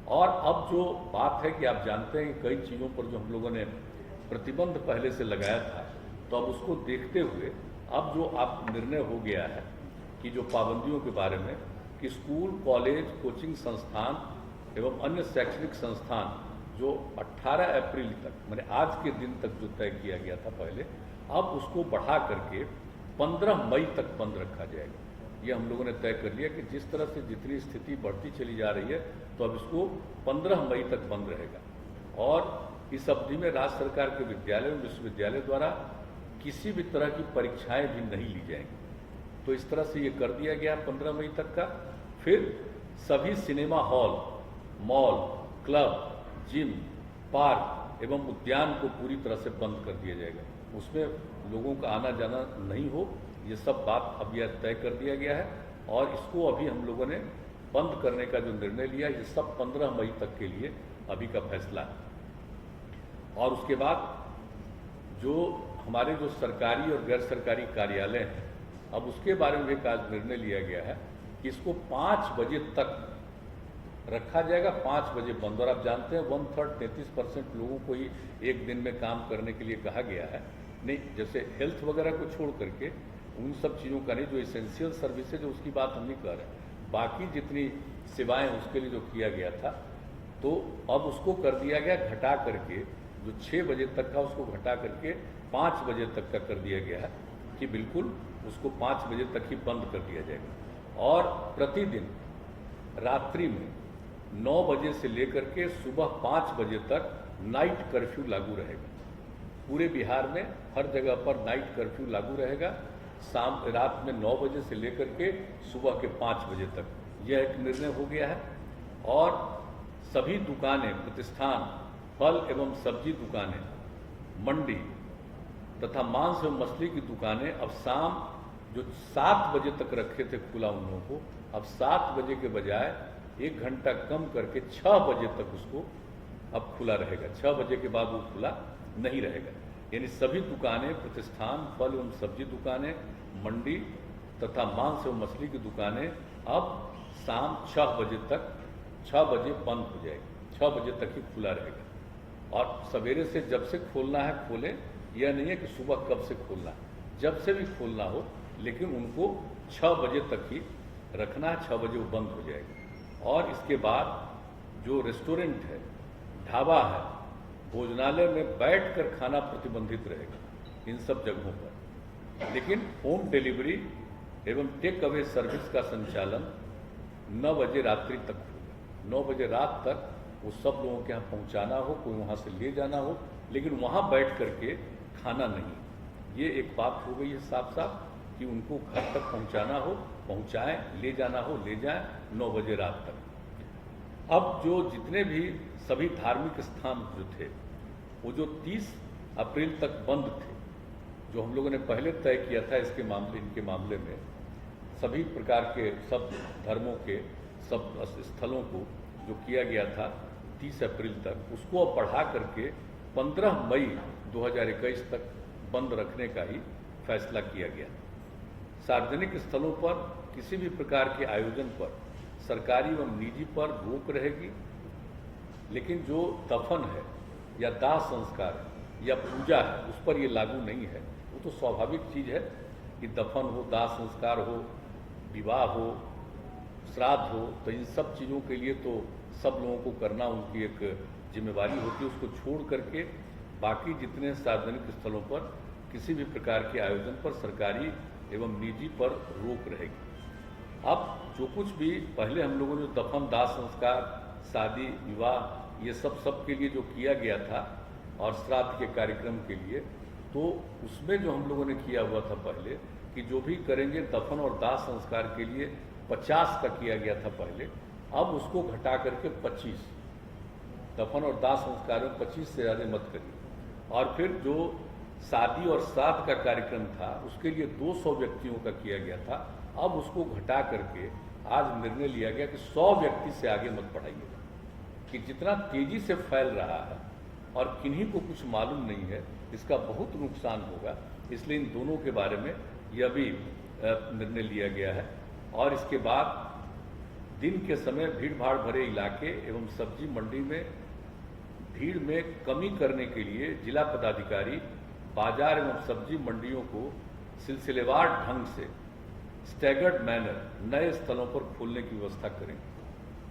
और अब जो बात है कि आप जानते हैं कि कई चीज़ों पर जो हम लोगों ने प्रतिबंध पहले से लगाया था, तो अब उसको देखते हुए अब जो आप निर्णय हो गया है कि जो पाबंदियों के बारे में कि स्कूल, कॉलेज, कोचिंग संस्थान एवं अन्य शैक्षणिक संस्थान जो 18 अप्रैल तक माने आज के दिन तक जो तय किया गया था पहले, अब उसको बढ़ा करके 15 मई तक बंद रखा जाएगा। ये हम लोगों ने तय कर लिया कि जिस तरह से जितनी स्थिति बढ़ती चली जा रही है, तो अब इसको 15 मई तक बंद रहेगा। और इस अवधि में राज्य सरकार के विद्यालय और विश्वविद्यालय द्वारा किसी भी तरह की परीक्षाएं भी नहीं ली जाएंगी। तो इस तरह से ये कर दिया गया 15 मई तक का। फिर सभी cinema hall, mall, club, gym, park एवं उद्यान को पूरी तरह से बंद कर दिया जाएगा। उसमें लोगों का आना जाना नहीं हो, ये सब बात अब यह तय कर दिया गया है। और इसको अभी हम लोगों ने बंद करने का जो निर्णय लिया, ये सब 15 मई तक के लिए अभी का फैसला है। और उसके बाद जो हमारे जो सरकारी और गैर सरकारी कार्यालय हैं, अब उसके बारे में एक आज निर्णय लिया गया है कि इसको 5 बजे तक रखा जाएगा, 5 बजे बंद। और आप जानते हैं 1/3 33% लोगों को ही एक दिन में काम करने के लिए कहा गया है। नहीं, जैसे हेल्थ वगैरह को छोड़ करके उन सब चीज़ों का नहीं, जो एसेंशियल सर्विसेज है उसकी बात हम नहीं कर रहे, बाकी जितनी सेवाएं उसके लिए जो किया गया था, तो अब उसको कर दिया गया घटा करके, जो 6 बजे तक का उसको घटा करके 5 बजे तक का कर दिया गया है कि बिल्कुल उसको 5 बजे तक ही बंद कर दिया जाएगा। और प्रतिदिन रात्रि में 9 बजे से लेकर के सुबह 5 बजे तक नाइट कर्फ्यू लागू रहेगा। पूरे बिहार में हर जगह पर नाइट कर्फ्यू लागू रहेगा, रात में 9 बजे से लेकर के सुबह के 5 बजे तक। यह एक निर्णय हो गया है। और सभी दुकानें, प्रतिष्ठान, फल एवं सब्जी दुकानें, मंडी तथा मांस एवं मछली की दुकानें अब शाम जो 7 बजे तक रखे थे खुला उन लोगों को, अब 7 बजे के बजाय 1 घंटा कम करके 6 बजे तक उसको अब खुला रहेगा। 6 बजे के बाद वो खुला नहीं रहेगा। यानी सभी दुकानें, प्रतिष्ठान, फल एवं सब्जी दुकानें, मंडी तथा मांस एवं मछली की दुकानें अब शाम 6 बजे तक, 6 बजे बंद हो जाएगी, 6 बजे तक ही खुला रहेगा। और सवेरे से जब से खोलना है खोलें, यह नहीं है कि सुबह कब से खोलना है, जब से भी खोलना हो, लेकिन उनको 6 बजे तक ही रखना है, 6 बजे वो बंद हो जाएगा। और इसके बाद जो रेस्टोरेंट है, ढाबा है, भोजनालय में बैठकर खाना प्रतिबंधित रहेगा इन सब जगहों पर। लेकिन होम डिलीवरी एवं टेक अवे सर्विस का संचालन 9 बजे रात्रि तक होगा। 9 बजे रात तक वो सब लोगों के यहाँ पहुँचाना हो, कोई वहाँ से ले जाना हो, लेकिन वहाँ बैठ करके खाना नहीं। ये एक बात हो गई है साफ साफ कि उनको घर तक पहुँचाना हो पहुँचाएं, ले जाना हो ले जाएं 9 बजे रात तक। अब जो जितने भी सभी धार्मिक स्थान जो थे, वो जो 30 अप्रैल तक बंद थे, जो हम लोगों ने पहले तय किया था इनके मामले में, सभी प्रकार के सब धर्मों के सब स्थलों को जो किया गया था 30 अप्रैल तक, उसको अब बढ़ा करके 15 मई 2021 तक बंद रखने का ही फैसला किया गया। सार्वजनिक स्थलों पर किसी भी प्रकार के आयोजन पर सरकारी एवं निजी पर रोक रहेगी, लेकिन जो दफन है या दाह संस्कार है या पूजा है, उस पर ये लागू नहीं है। वो तो स्वाभाविक चीज़ है कि दफन हो, दाह संस्कार हो, विवाह हो, श्राद्ध हो, तो इन सब चीज़ों के लिए तो सब लोगों को करना उनकी एक जिम्मेवारी होती है। उसको छोड़ करके बाकी जितने सार्वजनिक स्थलों पर किसी भी प्रकार के आयोजन पर सरकारी एवं निजी पर रोक रहेगी। अब जो कुछ भी पहले हम लोगों ने दफन, दाह संस्कार, शादी, विवाह, ये सब के लिए जो किया गया था और श्राद्ध के कार्यक्रम के लिए, तो उसमें जो हम लोगों ने किया हुआ था पहले कि जो भी करेंगे दफन और दाह संस्कार के लिए 50 का किया गया था पहले, अब उसको घटा करके 25, दफन और दाह संस्कार में 25 से ज़्यादा मत करिए। और फिर जो शादी और श्राद्ध का कार्यक्रम था उसके लिए 200 व्यक्तियों का किया गया था, अब उसको घटा करके आज निर्णय लिया गया कि 100 व्यक्ति से आगे मत बढ़ाइएगा। कि जितना तेजी से फैल रहा है और किन्हीं को कुछ मालूम नहीं है, इसका बहुत नुकसान होगा, इसलिए इन दोनों के बारे में यह भी निर्णय लिया गया है। और इसके बाद दिन के समय भीड़ भाड़ भरे इलाके एवं सब्जी मंडी में भीड़ में कमी करने के लिए जिला पदाधिकारी बाजार एवं सब्जी मंडियों को सिलसिलेवार ढंग से स्टैगर्ड मैनर नए स्थलों पर खोलने की व्यवस्था करें।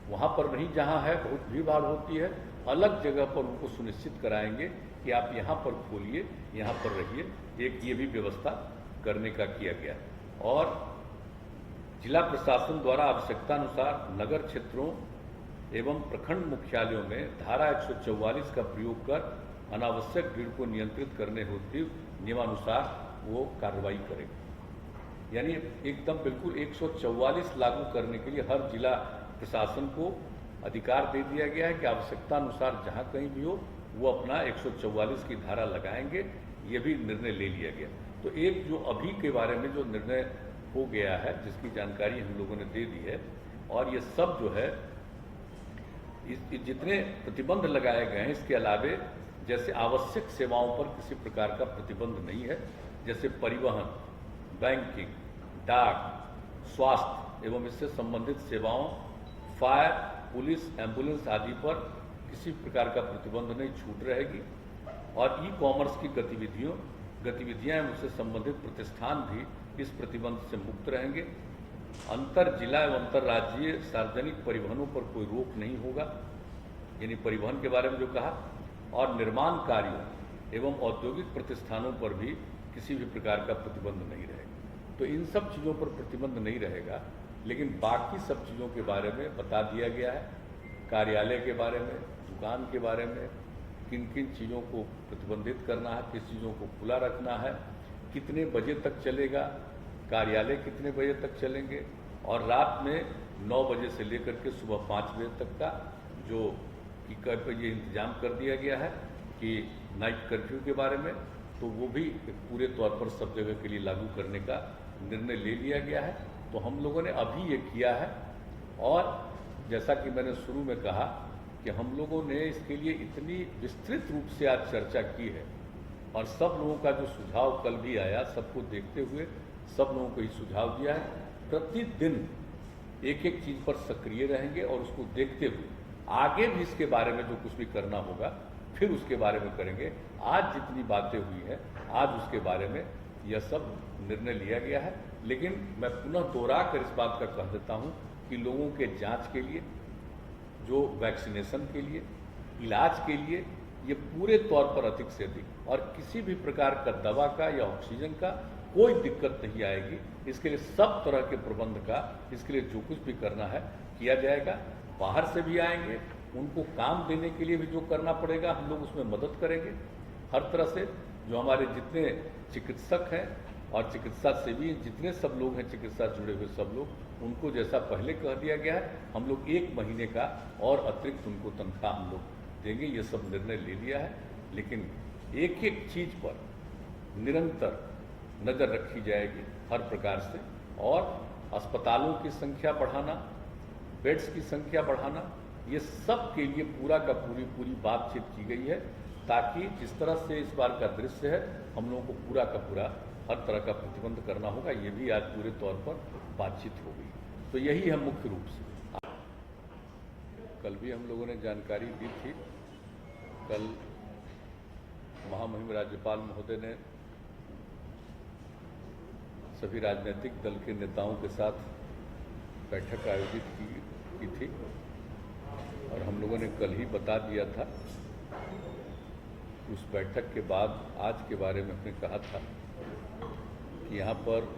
वहाँ पर नहीं जहाँ है बहुत भीड़ भाड़ होती है, अलग जगह पर उनको सुनिश्चित कराएंगे कि आप यहाँ पर खोलिए, यहाँ पर रहिए। एक ये भी व्यवस्था करने का किया गया। और जिला प्रशासन द्वारा आवश्यकतानुसार नगर क्षेत्रों एवं प्रखंड मुख्यालयों में धारा 144 का प्रयोग कर अनावश्यक भीड़ को नियंत्रित करने हेतु नियमानुसार वो कार्रवाई करेंगे। यानी एकदम बिल्कुल 144 लागू करने के लिए हर जिला प्रशासन को अधिकार दे दिया गया है कि आवश्यकतानुसार जहाँ कहीं भी हो वो अपना 144 की धारा लगाएंगे। ये भी निर्णय ले लिया गया। तो एक जो अभी के बारे में जो निर्णय हो गया है, जिसकी जानकारी हम लोगों ने दे दी है, और ये सब जो है जितने प्रतिबंध लगाए गए हैं, इसके अलावे जैसे आवश्यक सेवाओं पर किसी प्रकार का प्रतिबंध नहीं है, जैसे परिवहन, बैंकिंग, डाक, स्वास्थ्य एवं इससे संबंधित सेवाओं, फायर, पुलिस, एम्बुलेंस आदि पर किसी प्रकार का प्रतिबंध नहीं, छूट रहेगी। और ई कॉमर्स की गतिविधियां एवं उससे संबंधित प्रतिष्ठान भी इस प्रतिबंध से मुक्त रहेंगे। अंतर जिला एवं अंतर्राज्यीय सार्वजनिक परिवहनों पर कोई रोक नहीं होगा, यानी परिवहन के बारे में जो कहा, और निर्माण कार्यों एवं औद्योगिक प्रतिष्ठानों पर भी किसी भी प्रकार का प्रतिबंध नहीं रहेगा। तो इन सब चीज़ों पर प्रतिबंध नहीं रहेगा, लेकिन बाकी सब चीज़ों के बारे में बता दिया गया है। कार्यालय के बारे में, दुकान के बारे में, किन किन चीज़ों को प्रतिबंधित करना है, किस चीज़ों को खुला रखना है, कितने बजे तक चलेगा, कार्यालय कितने बजे तक चलेंगे, और रात में 9 बजे से लेकर के सुबह 5 बजे तक का जो कि ये इंतजाम कर दिया गया है कि नाइट कर्फ्यू के बारे में, तो वो भी पूरे तौर पर सब जगह के लिए लागू करने का निर्णय ले लिया गया है। तो हम लोगों ने अभी ये किया है। और जैसा कि मैंने शुरू में कहा कि हम लोगों ने इसके लिए इतनी विस्तृत रूप से आज चर्चा की है, और सब लोगों का जो सुझाव कल भी आया, सबको देखते हुए सब लोगों को ये सुझाव दिया है। प्रतिदिन एक एक चीज़ पर सक्रिय रहेंगे और उसको देखते हुए आगे भी इसके बारे में जो कुछ भी करना होगा फिर उसके बारे में करेंगे। आज जितनी बातें हुई हैं, आज उसके बारे में यह सब निर्णय लिया गया है। लेकिन मैं पुनः दोहरा कर इस बात का कह देता हूँ कि लोगों के जांच के लिए, जो वैक्सीनेशन के लिए, इलाज के लिए, ये पूरे तौर पर अधिक से अधिक, और किसी भी प्रकार का दवा का या ऑक्सीजन का कोई दिक्कत नहीं आएगी। इसके लिए सब तरह के प्रबंध का, इसके लिए जो कुछ भी करना है किया जाएगा। बाहर से भी आएंगे, उनको काम देने के लिए भी जो करना पड़ेगा हम लोग उसमें मदद करेंगे हर तरह से। जो हमारे जितने चिकित्सक हैं और चिकित्सा सेवी जितने सब लोग हैं, चिकित्सा जुड़े हुए सब लोग, उनको जैसा पहले कह दिया गया है, हम लोग 1 महीने का और अतिरिक्त उनको तनख्वाह हम लोग देंगे। ये सब निर्णय ले लिया है। लेकिन एक एक चीज़ पर निरंतर नज़र रखी जाएगी हर प्रकार से, और अस्पतालों की संख्या बढ़ाना, बेड्स की संख्या बढ़ाना, ये सब के लिए पूरा का पूरी बातचीत की गई है, ताकि जिस तरह से इस बार का दृश्य है, हम लोगों को पूरा का पूरा हर तरह का प्रतिबंध करना होगा। ये भी आज पूरे तौर पर बातचीत हो गई। तो यही है मुख्य रूप से। कल भी हम लोगों ने जानकारी दी थी। कल महामहिम राज्यपाल महोदय ने सभी राजनीतिक दल के नेताओं के साथ बैठक आयोजित की थी, और हम लोगों ने कल ही बता दिया था। उस बैठक के बाद आज के बारे में हमने कहा था कि यहाँ पर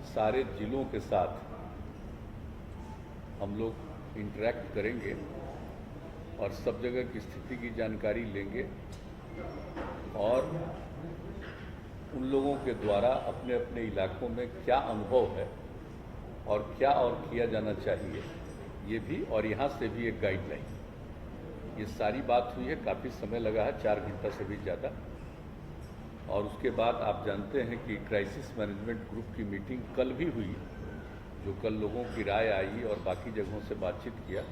सारे जिलों के साथ हम लोग इंटरेक्ट करेंगे और सब जगह की स्थिति की जानकारी लेंगे, और उन लोगों के द्वारा अपने अपने इलाकों में क्या अनुभव है और क्या और किया जाना चाहिए, ये भी, और यहाँ से भी एक गाइडलाइन। ये सारी बात हुई है, काफ़ी समय लगा है, 4 घंटा से भी ज़्यादा। और उसके बाद आप जानते हैं कि क्राइसिस मैनेजमेंट ग्रुप की मीटिंग कल भी हुई, जो कल लोगों की राय आई और बाकी जगहों से बातचीत किया।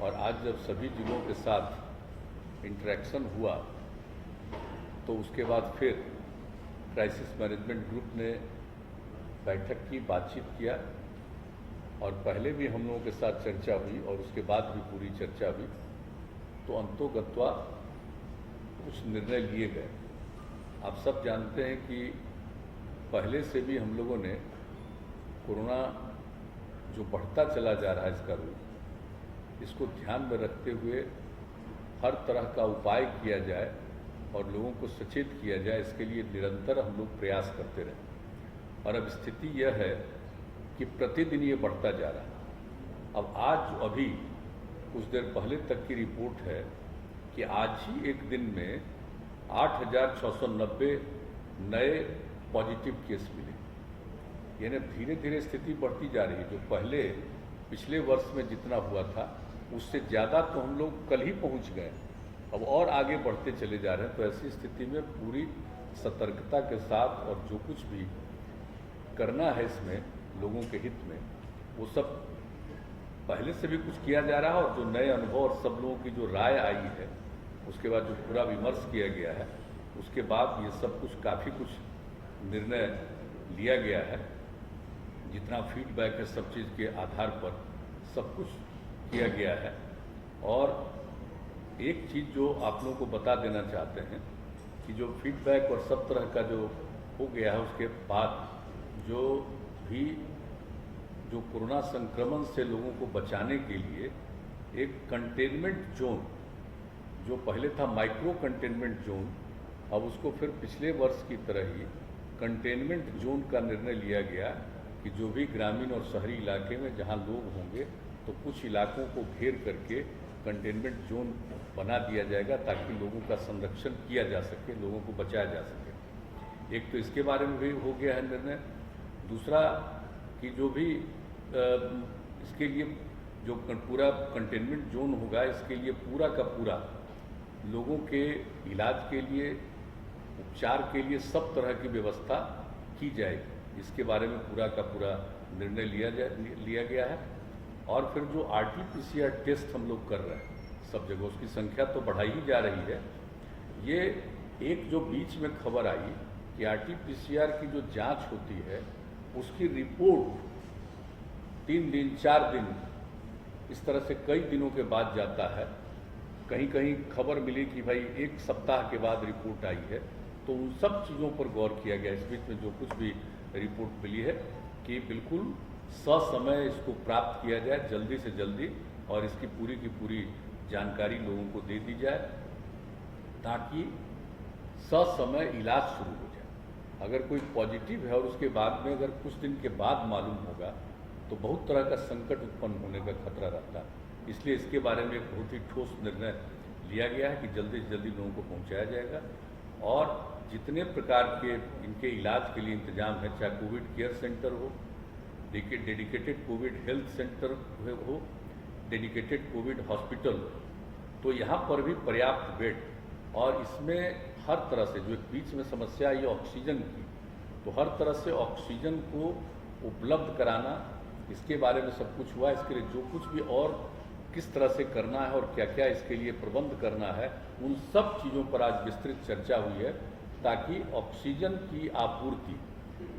और आज जब सभी जिलों के साथ इंटरेक्शन हुआ, तो उसके बाद फिर क्राइसिस मैनेजमेंट ग्रुप ने बैठक की, बातचीत किया, और पहले भी हम लोगों के साथ चर्चा हुई और उसके बाद भी पूरी चर्चा हुई, तो अंतोगत्वा कुछ निर्णय लिए गए। आप सब जानते हैं कि पहले से भी हम लोगों ने कोरोना जो बढ़ता चला जा रहा है इसका रूप, इसको ध्यान में रखते हुए हर तरह का उपाय किया जाए और लोगों को सचेत किया जाए, इसके लिए निरंतर हम लोग प्रयास करते रहे। और अब स्थिति यह है कि प्रतिदिन ये बढ़ता जा रहा है। अब आज अभी कुछ देर पहले तक की रिपोर्ट है कि आज ही एक दिन में 8,690 नए पॉजिटिव केस मिले। यानी धीरे धीरे स्थिति बढ़ती जा रही है। जो पहले पिछले वर्ष में जितना हुआ था उससे ज़्यादा तो हम लोग कल ही पहुंच गए, अब और आगे बढ़ते चले जा रहे हैं। तो ऐसी स्थिति में पूरी सतर्कता के साथ और जो कुछ भी करना है इसमें लोगों के हित में, वो सब पहले से भी कुछ किया जा रहा है। और जो नए अनुभव और सब लोगों की जो राय आई है, उसके बाद जो पूरा विमर्श किया गया है, उसके बाद ये सब कुछ काफ़ी कुछ निर्णय लिया गया है। जितना फीडबैक है सब चीज़ के आधार पर सब कुछ किया गया है। और एक चीज़ जो आप लोगों को बता देना चाहते हैं कि जो फीडबैक और सब तरह का जो हो गया है, उसके बाद जो कोरोना संक्रमण से लोगों को बचाने के लिए एक कंटेनमेंट जोन, जो पहले था माइक्रो कंटेनमेंट जोन, अब उसको फिर पिछले वर्ष की तरह ही कंटेनमेंट जोन का निर्णय लिया गया कि जो भी ग्रामीण और शहरी इलाके में जहां लोग होंगे तो कुछ इलाकों को घेर करके कंटेनमेंट जोन बना दिया जाएगा ताकि लोगों का संरक्षण किया जा सके, लोगों को बचाया जा सके। एक तो इसके बारे में भी हो गया है निर्णय। दूसरा कि जो भी इसके लिए जो पूरा कंटेनमेंट जोन होगा, इसके लिए पूरा का पूरा लोगों के इलाज के लिए, उपचार के लिए सब तरह की व्यवस्था की जाएगी। इसके बारे में पूरा का पूरा निर्णय लिया गया है। और फिर जो RT-PCR टेस्ट हम लोग कर रहे हैं सब जगह, उसकी संख्या तो बढ़ाई ही जा रही है। ये एक जो बीच में खबर आई कि RT-PCR की जो जांच होती है उसकी रिपोर्ट 3 दिन 4 दिन इस तरह से कई दिनों के बाद जाता है। कहीं कहीं खबर मिली कि भाई 1 सप्ताह के बाद रिपोर्ट आई है। तो उन सब चीज़ों पर गौर किया गया इस बीच में जो कुछ भी रिपोर्ट मिली है कि बिल्कुल ससमय इसको प्राप्त किया जाए, जल्दी से जल्दी, और इसकी पूरी की पूरी जानकारी लोगों को दे दी जाए ताकि ससमय इलाज शुरू हो जाए। अगर कोई पॉजिटिव है और उसके बाद में अगर कुछ दिन के बाद मालूम होगा तो बहुत तरह का संकट उत्पन्न होने का खतरा रहता है। इसलिए इसके बारे में एक बहुत ही ठोस निर्णय लिया गया है कि जल्दी से जल्दी लोगों को पहुंचाया जाएगा। और जितने प्रकार के इनके इलाज के लिए इंतजाम है, चाहे कोविड केयर सेंटर हो, डेडिकेटेड कोविड हेल्थ सेंटर हो, डेडिकेटेड कोविड हॉस्पिटल, तो यहाँ पर भी पर्याप्त बेड, और इसमें हर तरह से जो एक बीच में समस्या आई ऑक्सीजन की, तो हर तरह से ऑक्सीजन को उपलब्ध कराना, इसके बारे में सब कुछ हुआ। इसके लिए जो कुछ भी और किस तरह से करना है और क्या क्या इसके लिए प्रबंध करना है, उन सब चीज़ों पर आज विस्तृत चर्चा हुई है ताकि ऑक्सीजन की आपूर्ति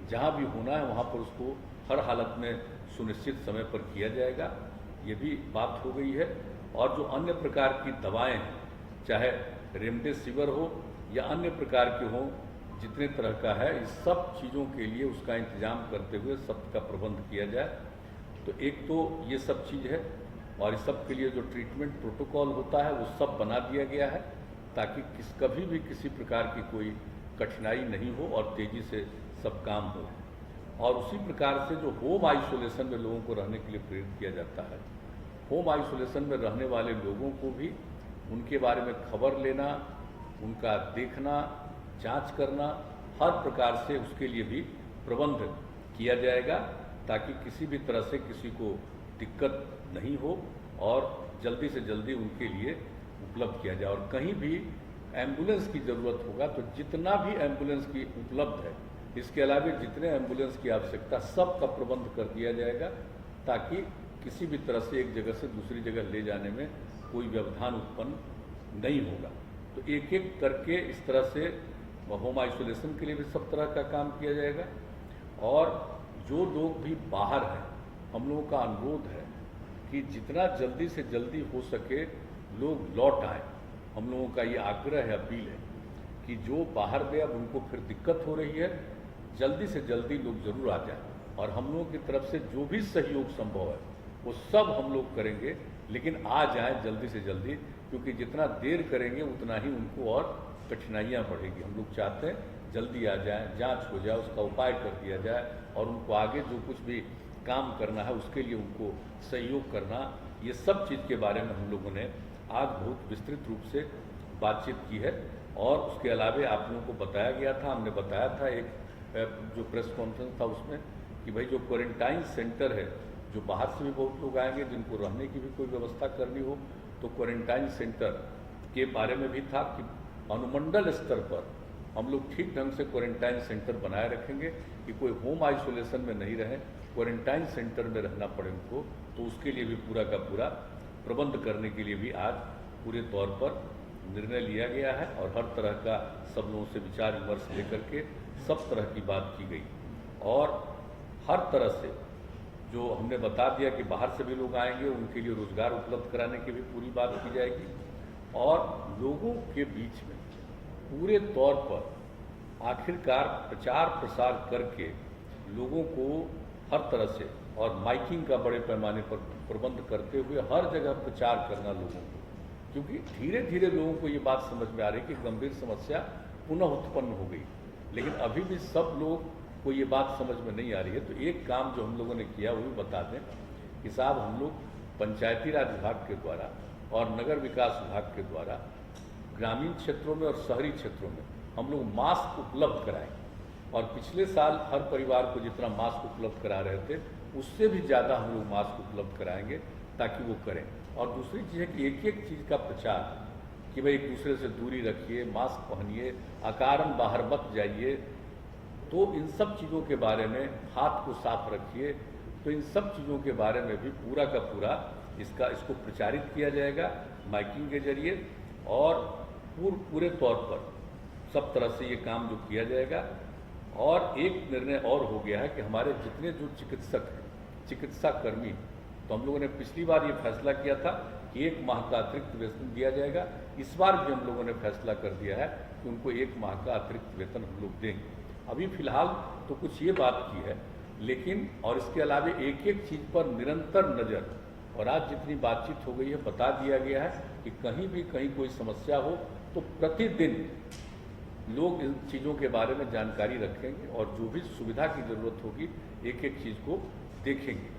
जहाँ भी होना है वहाँ पर उसको हर हालत में सुनिश्चित समय पर किया जाएगा, ये भी बात हो गई है। और जो अन्य प्रकार की दवाएं हैं, चाहे रेमडेसिविर हो या अन्य प्रकार के हों, जितने तरह का है, इस सब चीज़ों के लिए उसका इंतजाम करते हुए सबका प्रबंध किया जाए। तो एक तो ये सब चीज़ है, और इस सब के लिए जो ट्रीटमेंट प्रोटोकॉल होता है वो सब बना दिया गया है ताकि कभी भी किसी प्रकार की कोई कठिनाई नहीं हो और तेज़ी से सब काम हो। और उसी प्रकार से जो होम आइसोलेशन में लोगों को रहने के लिए प्रेरित किया जाता है, होम आइसोलेशन में रहने वाले लोगों को भी उनके बारे में खबर लेना, उनका देखना, जांच करना, हर प्रकार से उसके लिए भी प्रबंध किया जाएगा ताकि किसी भी तरह से किसी को दिक्कत नहीं हो और जल्दी से जल्दी उनके लिए उपलब्ध किया जाए। और कहीं भी एम्बुलेंस की ज़रूरत होगा तो जितना भी एम्बुलेंस की उपलब्ध है, इसके अलावा जितने एम्बुलेंस की आवश्यकता, सब का प्रबंध कर दिया जाएगा ताकि किसी भी तरह से एक जगह से दूसरी जगह ले जाने में कोई व्यवधान उत्पन्न नहीं होगा। तो एक एक करके इस तरह से होम आइसोलेशन के लिए भी सब तरह का काम किया जाएगा। और जो लोग भी बाहर हैं, हम लोगों का अनुरोध है कि जितना जल्दी से जल्दी हो सके लोग लौट आएँ। हम लोगों का ये आग्रह है, अपील है कि जो बाहर गए अब उनको फिर दिक्कत हो रही है, जल्दी से जल्दी लोग जरूर आ जाएं। और हम लोगों की तरफ से जो भी सहयोग संभव है वो सब हम लोग करेंगे, लेकिन आ जाएं जल्दी से जल्दी, क्योंकि जितना देर करेंगे उतना ही उनको और कठिनाइयाँ बढ़ेगी। हम लोग चाहते हैं जल्दी आ जाएं, जांच हो जाए, उसका उपाय कर दिया जाए और उनको आगे जो कुछ भी काम करना है उसके लिए उनको सहयोग करना, ये सब चीज़ के बारे में हम लोगों ने आज बहुत विस्तृत रूप से बातचीत की है। और उसके अलावे आप लोगों को बताया गया था, हमने बताया था एक जो प्रेस कॉन्फ्रेंस था उसमें कि भाई जो क्वारंटाइन सेंटर है, जो बाहर से भी बहुत लोग आएंगे जिनको रहने की भी कोई व्यवस्था करनी हो, तो क्वारंटाइन सेंटर के बारे में भी था कि अनुमंडल स्तर पर हम लोग ठीक ढंग से क्वारंटाइन सेंटर बनाए रखेंगे कि कोई होम आइसोलेशन में नहीं रहे, क्वारंटाइन सेंटर में रहना पड़े उनको। तो उसके लिए भी पूरा का पूरा प्रबंध करने के लिए भी आज पूरे तौर पर निर्णय लिया गया है और हर तरह का सब लोगों से विचार विमर्श लेकर के सब तरह की बात की गई। और हर तरह से जो हमने बता दिया कि बाहर से भी लोग आएंगे उनके लिए रोजगार उपलब्ध कराने की भी पूरी बात की जाएगी। और लोगों के बीच में पूरे तौर पर आखिरकार प्रचार प्रसार करके लोगों को हर तरह से और माइकिंग का बड़े पैमाने पर प्रबंध करते हुए हर जगह प्रचार करना लोगों को, क्योंकि धीरे धीरे लोगों को ये बात समझ में आ रही है कि गंभीर समस्या पुनः उत्पन्न हो गई, लेकिन अभी भी सब लोग को ये बात समझ में नहीं आ रही है। तो एक काम जो हम लोगों ने किया वो भी बता दें कि साहब हम लोग पंचायती राज विभाग के द्वारा और नगर विकास विभाग के द्वारा ग्रामीण क्षेत्रों में और शहरी क्षेत्रों में हम लोग मास्क उपलब्ध कराएंगे। और पिछले साल हर परिवार को जितना मास्क उपलब्ध करा रहे थे उससे भी ज़्यादा हम लोग मास्क उपलब्ध कराएंगे ताकि वो करें। और दूसरी चीज़ है कि एक एक चीज़ का प्रचार कि भाई एक दूसरे से दूरी रखिए, मास्क पहनिए, अकारण बाहर मत जाइए, तो इन सब चीज़ों के बारे में, हाथ को साफ रखिए, तो इन सब चीज़ों के बारे में भी पूरा का पूरा इसको प्रचारित किया जाएगा माइकिंग के जरिए। और पूरे तौर पर सब तरह से ये काम जो किया जाएगा। और एक निर्णय और हो गया है कि हमारे जितने जो चिकित्सक हैं, चिकित्सा कर्मी, तो हम लोगों ने पिछली बार ये फैसला किया था कि 1 माह का अतिरिक्त वेतन दिया जाएगा। इस बार भी हम लोगों ने फैसला कर दिया है कि उनको 1 माह का अतिरिक्त वेतन हम लोग देंगे। अभी फिलहाल तो कुछ ये बात की है, लेकिन और इसके अलावा एक एक चीज़ पर निरंतर नज़र, और आज जितनी बातचीत हो गई है बता दिया गया है कि कहीं भी कहीं कोई समस्या हो तो प्रतिदिन लोग इन चीज़ों के बारे में जानकारी रखेंगे और जो भी सुविधा की ज़रूरत होगी एक एक चीज़ को देखेंगे।